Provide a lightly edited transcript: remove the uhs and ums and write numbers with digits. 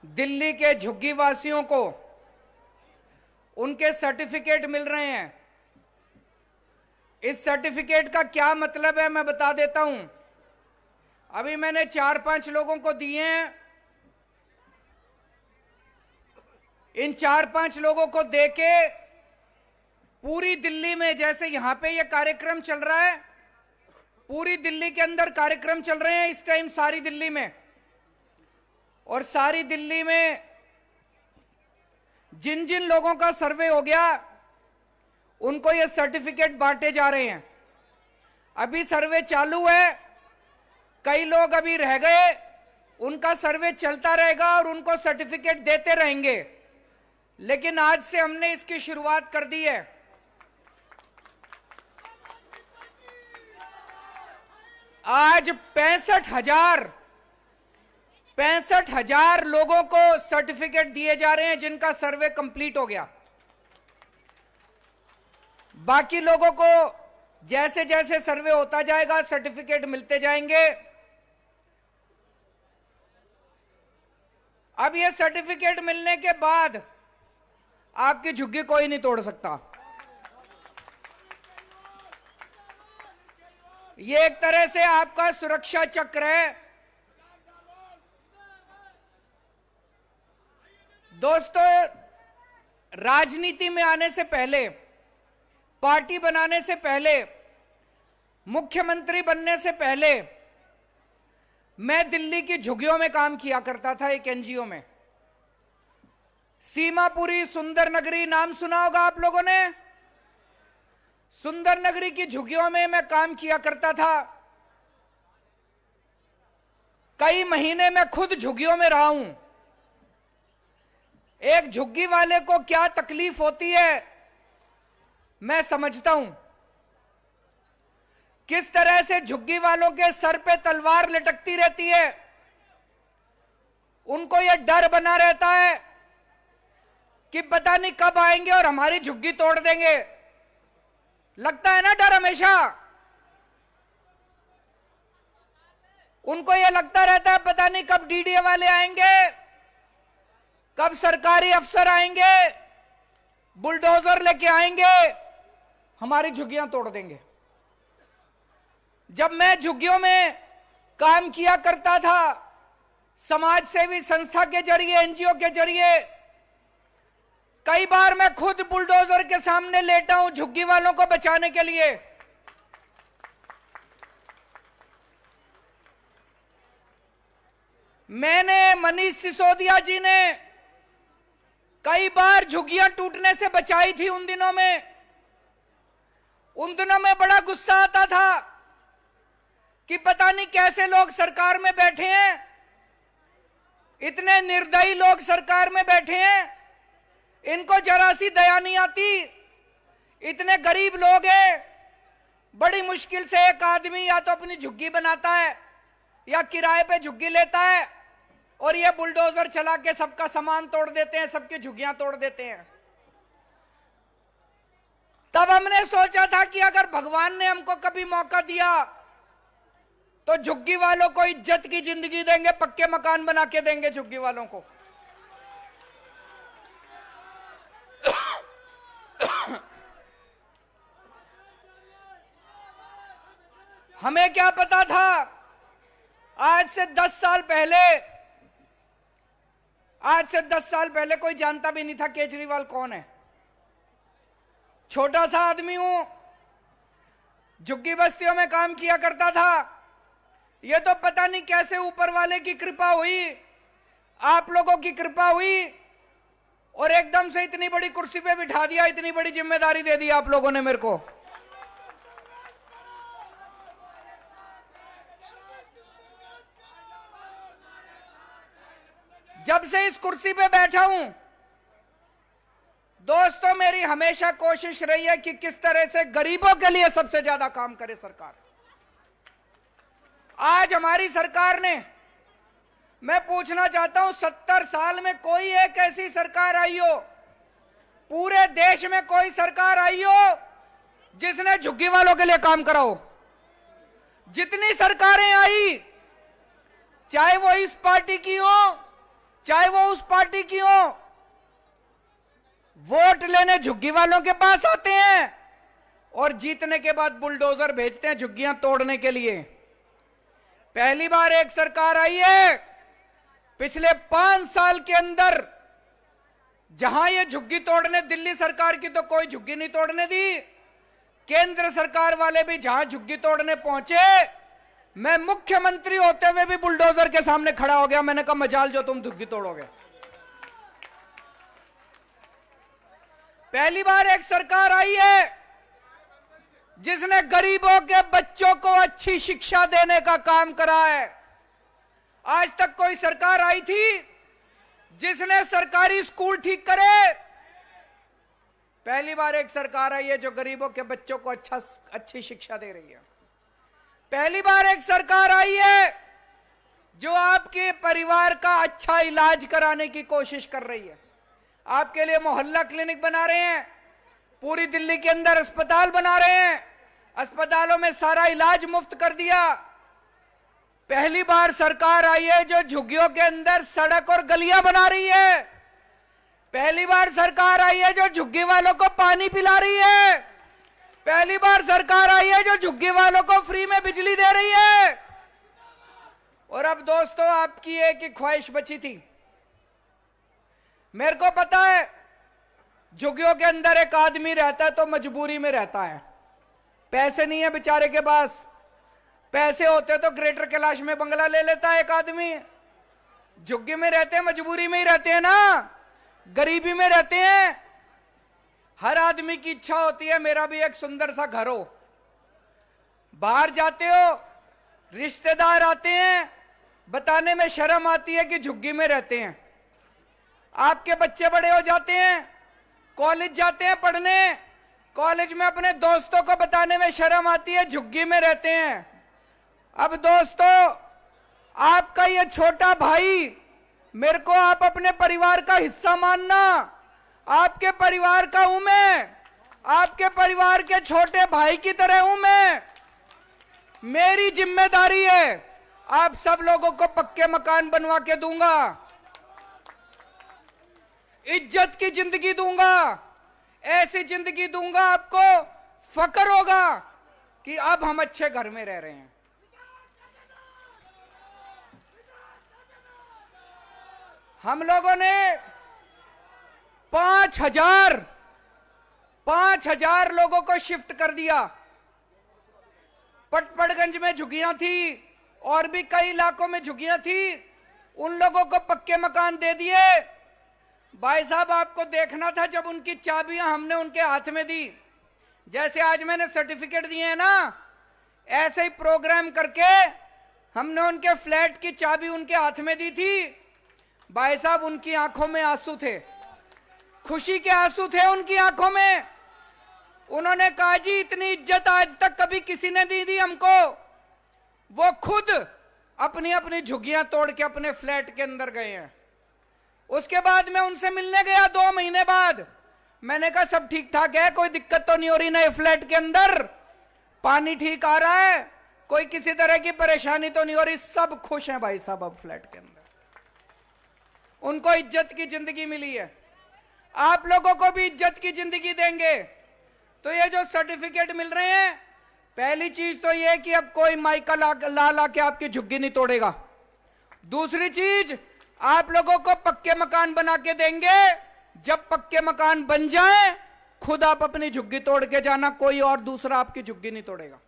दिल्ली के झुग्गी वासियों को उनके सर्टिफिकेट मिल रहे हैं। इस सर्टिफिकेट का क्या मतलब है मैं बता देता हूं। अभी मैंने 4-5 लोगों को दिए हैं। इन 4-5 लोगों को देके पूरी दिल्ली में, जैसे यहां पे ये कार्यक्रम चल रहा है, पूरी दिल्ली के अंदर कार्यक्रम चल रहे हैं इस टाइम सारी दिल्ली में, और सारी दिल्ली में जिन जिन लोगों का सर्वे हो गया उनको ये सर्टिफिकेट बांटे जा रहे हैं। अभी सर्वे चालू है, कई लोग अभी रह गए, उनका सर्वे चलता रहेगा और उनको सर्टिफिकेट देते रहेंगे। लेकिन आज से हमने इसकी शुरुआत कर दी है। आज 65,000 लोगों को सर्टिफिकेट दिए जा रहे हैं जिनका सर्वे कंप्लीट हो गया। बाकी लोगों को जैसे जैसे सर्वे होता जाएगा सर्टिफिकेट मिलते जाएंगे। अब ये सर्टिफिकेट मिलने के बाद आपकी झुग्गी कोई नहीं तोड़ सकता। ये एक तरह से आपका सुरक्षा चक्र है। दोस्तों, राजनीति में आने से पहले, पार्टी बनाने से पहले, मुख्यमंत्री बनने से पहले मैं दिल्ली की झुग्गियों में काम किया करता था, एक एनजीओ में। सीमापुरी सुंदर नगरी नाम सुना होगा आप लोगों ने। सुंदर नगरी की झुग्गियों में मैं काम किया करता था। कई महीने मैं खुद झुग्गियों में रहा हूं। एक झुग्गी वाले को क्या तकलीफ होती है मैं समझता हूं। किस तरह से झुग्गी वालों के सर पे तलवार लटकती रहती है। उनको यह डर बना रहता है कि पता नहीं कब आएंगे और हमारी झुग्गी तोड़ देंगे। लगता है ना डर हमेशा। उनको यह लगता रहता है पता नहीं कब डीडीए वाले आएंगे, कब सरकारी अफसर आएंगे, बुलडोजर लेके आएंगे, हमारी झुग्गियां तोड़ देंगे। जब मैं झुग्गियों में काम किया करता था समाज सेवी संस्था के जरिए, एनजीओ के जरिए, कई बार मैं खुद बुलडोजर के सामने लेटा हूं झुग्गी वालों को बचाने के लिए। मैंने, मनीष सिसोदिया जी ने कई बार झुग्गियां टूटने से बचाई थी। उन दिनों में बड़ा गुस्सा आता था कि पता नहीं कैसे लोग सरकार में बैठे हैं, इतने निर्दयी लोग सरकार में बैठे हैं, इनको जरा सी दया नहीं आती। इतने गरीब लोग हैं, बड़ी मुश्किल से एक आदमी या तो अपनी झुग्गी बनाता है या किराए पे झुग्गी लेता है, और ये बुलडोजर चला के सबका सामान तोड़ देते हैं, सबकी झुग्गियां तोड़ देते हैं। तब हमने सोचा था कि अगर भगवान ने हमको कभी मौका दिया तो झुग्गी वालों को इज्जत की जिंदगी देंगे, पक्के मकान बना के देंगे झुग्गी वालों को। हमें क्या पता था आज से 10 साल पहले कोई जानता भी नहीं था केजरीवाल कौन है। छोटा सा आदमी हूं, झुग्गी बस्तियों में काम किया करता था। ये तो पता नहीं कैसे ऊपर वाले की कृपा हुई, आप लोगों की कृपा हुई, और एकदम से इतनी बड़ी कुर्सी पे बिठा दिया, इतनी बड़ी जिम्मेदारी दे दी आप लोगों ने मेरे को। जब से इस कुर्सी पे बैठा हूं दोस्तों, मेरी हमेशा कोशिश रही है कि किस तरह से गरीबों के लिए सबसे ज्यादा काम करे सरकार। आज हमारी सरकार ने, मैं पूछना चाहता हूं, 70 साल में कोई एक ऐसी सरकार आई हो, पूरे देश में कोई सरकार आई हो जिसने झुग्गी वालों के लिए काम करा हो? जितनी सरकारें आई, चाहे वो इस पार्टी की हो, चाहे वो उस पार्टी की हो, वोट लेने झुग्गी वालों के पास आते हैं और जीतने के बाद बुलडोजर भेजते हैं झुग्गियां तोड़ने के लिए। पहली बार एक सरकार आई है पिछले 5 साल के अंदर जहां ये झुग्गी तोड़ने, दिल्ली सरकार की तो कोई झुग्गी नहीं तोड़ने दी, केंद्र सरकार वाले भी जहां झुग्गी तोड़ने पहुंचे, मैं मुख्यमंत्री होते हुए भी बुलडोजर के सामने खड़ा हो गया। मैंने कहा मजाल जो तुम झुग्गी तोड़ोगे। पहली बार एक सरकार आई है जिसने गरीबों के बच्चों को अच्छी शिक्षा देने का काम करा है। आज तक कोई सरकार आई थी जिसने सरकारी स्कूल ठीक करे? पहली बार एक सरकार आई है जो गरीबों के बच्चों को अच्छी शिक्षा दे रही है। पहली बार एक सरकार आई है जो आपके परिवार का अच्छा इलाज कराने की कोशिश कर रही है। आपके लिए मोहल्ला क्लिनिक बना रहे हैं, पूरी दिल्ली के अंदर अस्पताल बना रहे हैं, अस्पतालों में सारा इलाज मुफ्त कर दिया। पहली बार सरकार आई है जो झुग्गियों के अंदर सड़क और गलियां बना रही है। पहली बार सरकार आई है जो झुग्गी वालों को पानी पिला रही है। पहली बार सरकार आई है जो झुग्गी वालों को फ्री में बिजली दे रही है। और अब दोस्तों, आपकी एक ही ख्वाहिश बची थी। मेरे को पता है झुग्गियों के अंदर एक आदमी रहता है तो मजबूरी में रहता है, पैसे नहीं है बेचारे के पास। पैसे होते तो ग्रेटर कैलाश में बंगला ले लेता है एक आदमी। झुग्गी में रहते हैं, मजबूरी में ही रहते हैं ना, गरीबी में रहते हैं। हर आदमी की इच्छा होती है मेरा भी एक सुंदर सा घर हो। बाहर जाते हो, रिश्तेदार आते हैं, बताने में शर्म आती है कि झुग्गी में रहते हैं। आपके बच्चे बड़े हो जाते हैं, कॉलेज जाते हैं पढ़ने, कॉलेज में अपने दोस्तों को बताने में शर्म आती है झुग्गी में रहते हैं। अब दोस्तों, आपका ये छोटा भाई, मेरे को आप अपने परिवार का हिस्सा मानना। आपके परिवार का हूं मैं, आपके परिवार के छोटे भाई की तरह हूं मैं। मेरी जिम्मेदारी है, आप सब लोगों को पक्के मकान बनवा के दूंगा, इज्जत की जिंदगी दूंगा, ऐसी जिंदगी दूंगा आपको फक्र होगा कि अब हम अच्छे घर में रह रहे हैं। हम लोगों ने 5,000 लोगों को शिफ्ट कर दिया। पटपड़गंज में झुग्गियां थी और भी कई इलाकों में झुग्गियां थी, उन लोगों को पक्के मकान दे दिए। भाई साहब, आपको देखना था जब उनकी चाबियां हमने उनके हाथ में दी। जैसे आज मैंने सर्टिफिकेट दिए हैं ना, ऐसे ही प्रोग्राम करके हमने उनके फ्लैट की चाबी उनके हाथ में दी थी। भाई साहब, उनकी आंखों में आंसू थे, खुशी के आंसू थे उनकी आंखों में। उन्होंने कहा जी इतनी इज्जत आज तक कभी किसी ने नहीं दी हमको। वो खुद अपनी अपनी झुग्गियां तोड़ के अपने फ्लैट के अंदर गए हैं। उसके बाद मैं उनसे मिलने गया 2 महीने बाद। मैंने कहा सब ठीक ठाक है, कोई दिक्कत तो नहीं हो रही नए फ्लैट के अंदर, पानी ठीक आ रहा है, कोई किसी तरह की परेशानी तो नहीं हो रही, सब खुश हैं भाई साहब अब फ्लैट के अंदर। उनको इज्जत की जिंदगी मिली है। आप लोगों को भी इज्जत की जिंदगी देंगे। तो ये जो सर्टिफिकेट मिल रहे हैं, पहली चीज तो ये कि अब कोई माइका ला के आपकी झुग्गी नहीं तोड़ेगा। दूसरी चीज, आप लोगों को पक्के मकान बना के देंगे। जब पक्के मकान बन जाए, खुद आप अपनी झुग्गी तोड़ के जाना, कोई और दूसरा आपकी झुग्गी नहीं तोड़ेगा।